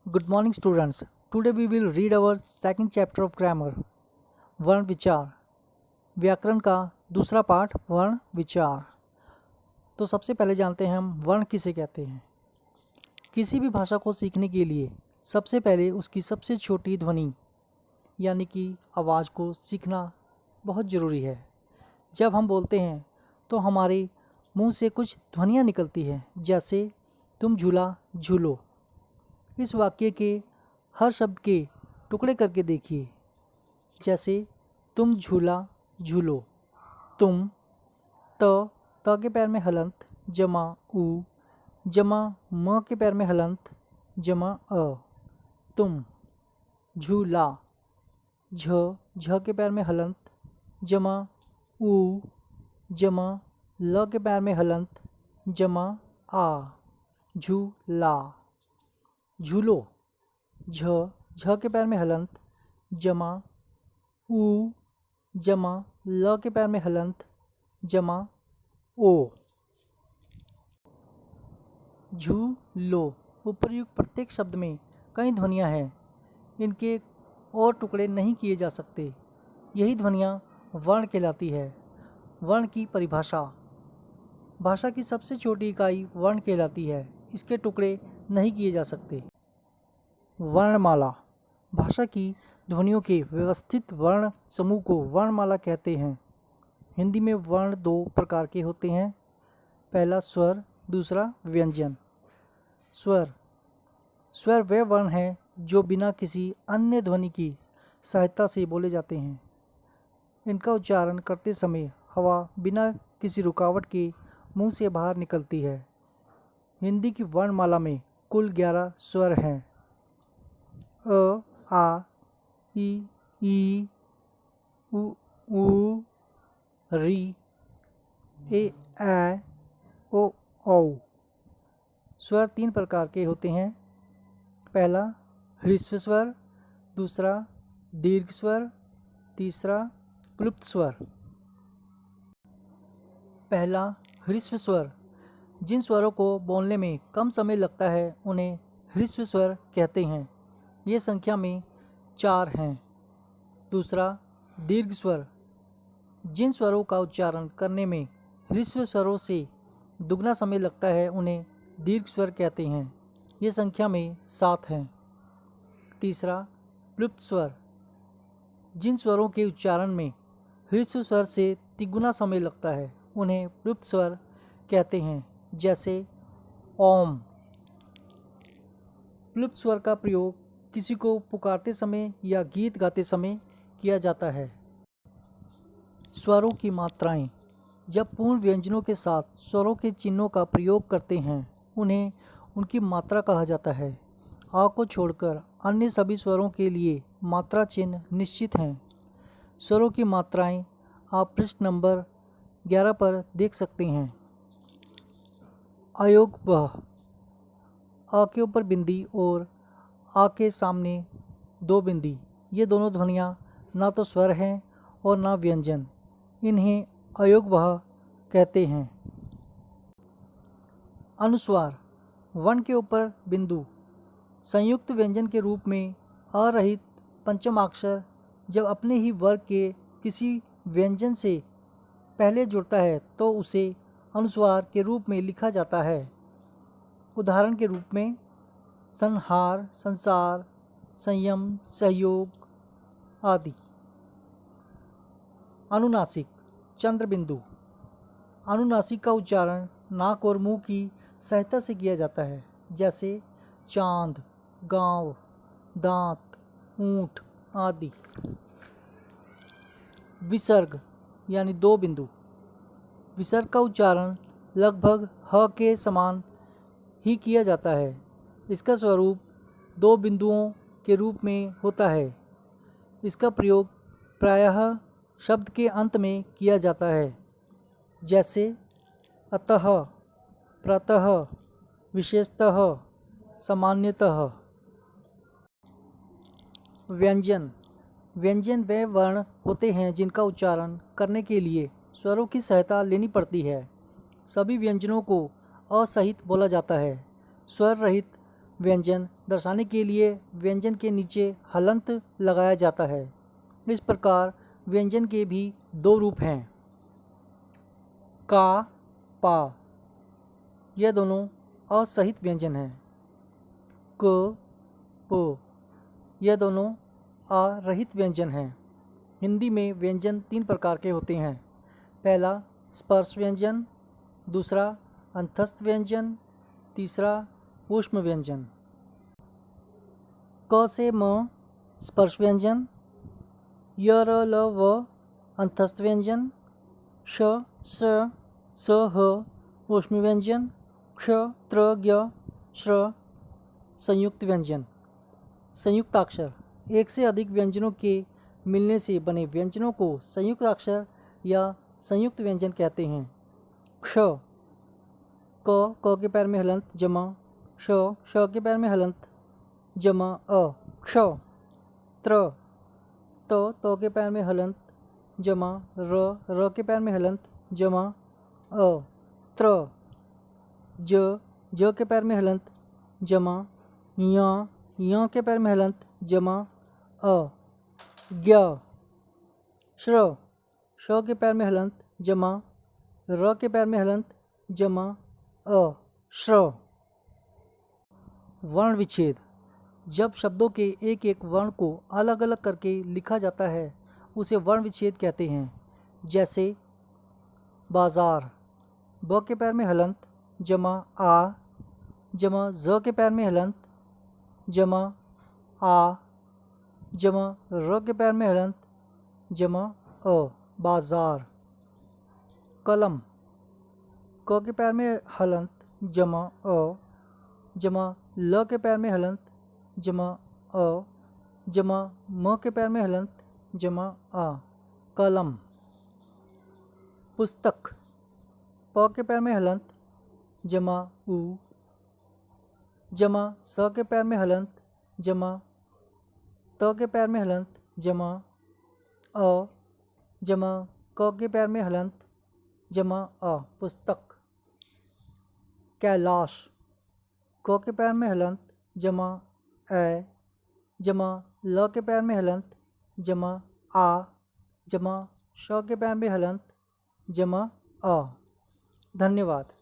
Good morning, students. Today we will read our second chapter of grammar, वर्ण विचार। व्याकरण का दूसरा पाठ वर्ण विचार। तो सबसे पहले जानते हैं हम वर्ण किसे कहते हैं। किसी भी भाषा को सीखने के लिए सबसे पहले उसकी सबसे छोटी ध्वनि यानी कि आवाज़ को सीखना बहुत ज़रूरी है। जब हम बोलते हैं तो हमारे मुंह से कुछ ध्वनियाँ निकलती हैं, जैसे तुम झूला झूलो। इस वाक्य के हर शब्द के टुकड़े करके देखिए, जैसे तुम झूला झूलो। तुम त के पैर में हलंत जमा उ जमा म के पैर में हलंत जमा अ। तुम झूला झ के पैर में हलंत जमा उ जमा ल के पैर में हलंत जमा आ। झूला। झूलो झ के पैर में हलंत जमा उ जमा ल के पैर में हलंत जमा ओ। झूलो। उपर्युक्त प्रत्येक शब्द में कई ध्वनियाँ हैं, इनके और टुकड़े नहीं किए जा सकते। यही ध्वनियाँ वर्ण कहलाती है। वर्ण की परिभाषा। भाषा की सबसे छोटी इकाई वर्ण कहलाती है, इसके टुकड़े नहीं किए जा सकते। वर्णमाला। भाषा की ध्वनियों के व्यवस्थित वर्ण समूह को वर्णमाला कहते हैं। हिंदी में वर्ण दो प्रकार के होते हैं, पहला स्वर, दूसरा व्यंजन। स्वर वे वर्ण हैं जो बिना किसी अन्य ध्वनि की सहायता से बोले जाते हैं। इनका उच्चारण करते समय हवा बिना किसी रुकावट के मुंह से बाहर निकलती है। हिंदी की वर्णमाला में कुल 11 स्वर हैं। अ, आ, ई, उ, री, ए, ओ, औ। स्वर 3 प्रकार के होते हैं, पहला ह्रस्व स्वर, दूसरा दीर्घ स्वर, तीसरा प्लुप्त स्वर। पहला ह्रस्व स्वर। जिन स्वरों को बोलने में कम समय लगता है उन्हें ह्रस्व स्वर कहते हैं। ये संख्या में 4 हैं। दूसरा दीर्घ स्वर। जिन स्वरों का उच्चारण करने में ह्रस्व स्वरों से दुगना समय लगता है उन्हें दीर्घ स्वर कहते हैं। ये संख्या में 7 हैं। तीसरा प्लुप्त स्वर। जिन स्वरों के उच्चारण में ह्रस्व स्वर से तिगुना समय लगता है उन्हें प्लुप्त स्वर कहते हैं, जैसे ओम। प्लुप्त स्वर का प्रयोग किसी को पुकारते समय या गीत गाते समय किया जाता है। स्वरों की मात्राएं। जब पूर्ण व्यंजनों के साथ स्वरों के चिन्हों का प्रयोग करते हैं उन्हें उनकी मात्रा कहा जाता है। आ को छोड़कर अन्य सभी स्वरों के लिए मात्रा चिन्ह निश्चित हैं। स्वरों की मात्राएं आप पृष्ठ नंबर 11 पर देख सकते हैं। अयोग वह। अ के ऊपर बिंदी और आ के सामने 2 बिंदी, ये दोनों ध्वनियाँ ना तो स्वर हैं और ना व्यंजन। इन्हें अयोगवह कहते हैं। अनुस्वार। वर्ण के ऊपर बिंदु। संयुक्त व्यंजन के रूप में अरहित पंचमाक्षर जब अपने ही वर्ग के किसी व्यंजन से पहले जुड़ता है तो उसे अनुस्वार के रूप में लिखा जाता है। उदाहरण के रूप में संहार, संसार, संयम, सहयोग आदि। अनुनासिक। चंद्रबिंदु। अनुनासिक का उच्चारण नाक और मुंह की सहायता से किया जाता है, जैसे चांद, गांव, दांत, ऊंट आदि। विसर्ग यानी 2 बिंदु। विसर्ग का उच्चारण लगभग ह के समान ही किया जाता है। इसका स्वरूप 2 बिंदुओं के रूप में होता है। इसका प्रयोग प्रायः शब्द के अंत में किया जाता है, जैसे अतः, प्रातः, विशेषतः, सामान्यतः। व्यंजन। व्यंजन वे वर्ण होते हैं जिनका उच्चारण करने के लिए स्वरों की सहायता लेनी पड़ती है। सभी व्यंजनों को असहित बोला जाता है। स्वर रहित व्यंजन दर्शाने के लिए व्यंजन के नीचे हलंत लगाया जाता है। इस प्रकार व्यंजन के भी दो रूप हैं, का, पा। यह दोनों असहित व्यंजन हैं। क, प। यह दोनों अरहित व्यंजन हैं। हिंदी में व्यंजन 3 प्रकार के होते हैं। पहला स्पर्श व्यंजन, दूसरा अंतस्थ व्यंजन, तीसरा ऊष्म व्यंजन। क से म स्पर्श व्यंजन, य र ल व अंतस्थ व्यंजन, श स ह ऊष्म व्यंजन, क्ष त्र ज्ञ श्र संयुक्त व्यंजन। संयुक्ताक्षर एक से अधिक व्यंजनों के मिलने से बने व्यंजनों को संयुक्त अक्षर या संयुक्त व्यंजन कहते हैं। क्ष, क के पैर में हलंत जमा श के पैर में हलंत जमा अ क्ष। त्र, त के पैर में हलंत जमा र के पैर में हलंत जमा अ त्र। ज के पैर में हलंत जमा य के पैर में हलंत जमा अ ज्ञ। श्र के पैर में हलंत जमा र के पैर में हलंत जमा अ श्र। वर्ण विच्छेद जब शब्दों के एक एक वर्ण को अलग अलग करके लिखा जाता है उसे वर्ण विच्छेद कहते हैं। जैसे बाजार, ब के पैर में हलंत जमा आ जमा ज के पैर में हलंत जमा आ जमा र के पैर में हलंत जमा अ बाजार। कलम, क के पैर में हलंत जमा अ जमा ल के पैर में हलंत जमा अ जमा म के पैर में हलंत जमा आ कलम। पुस्तक, प के पैर में हलंत जमा उ जमा स के पैर में हलंत जमा त के पैर में हलंत जमा अ जमा क के पैर में हलंत जमा अ पुस्तक। कैलाश, क के पैर में हलंत जमा ए जमा ल के पैर में हलंत जमा आ जमा श के पैर में हलंत जमा अ। धन्यवाद।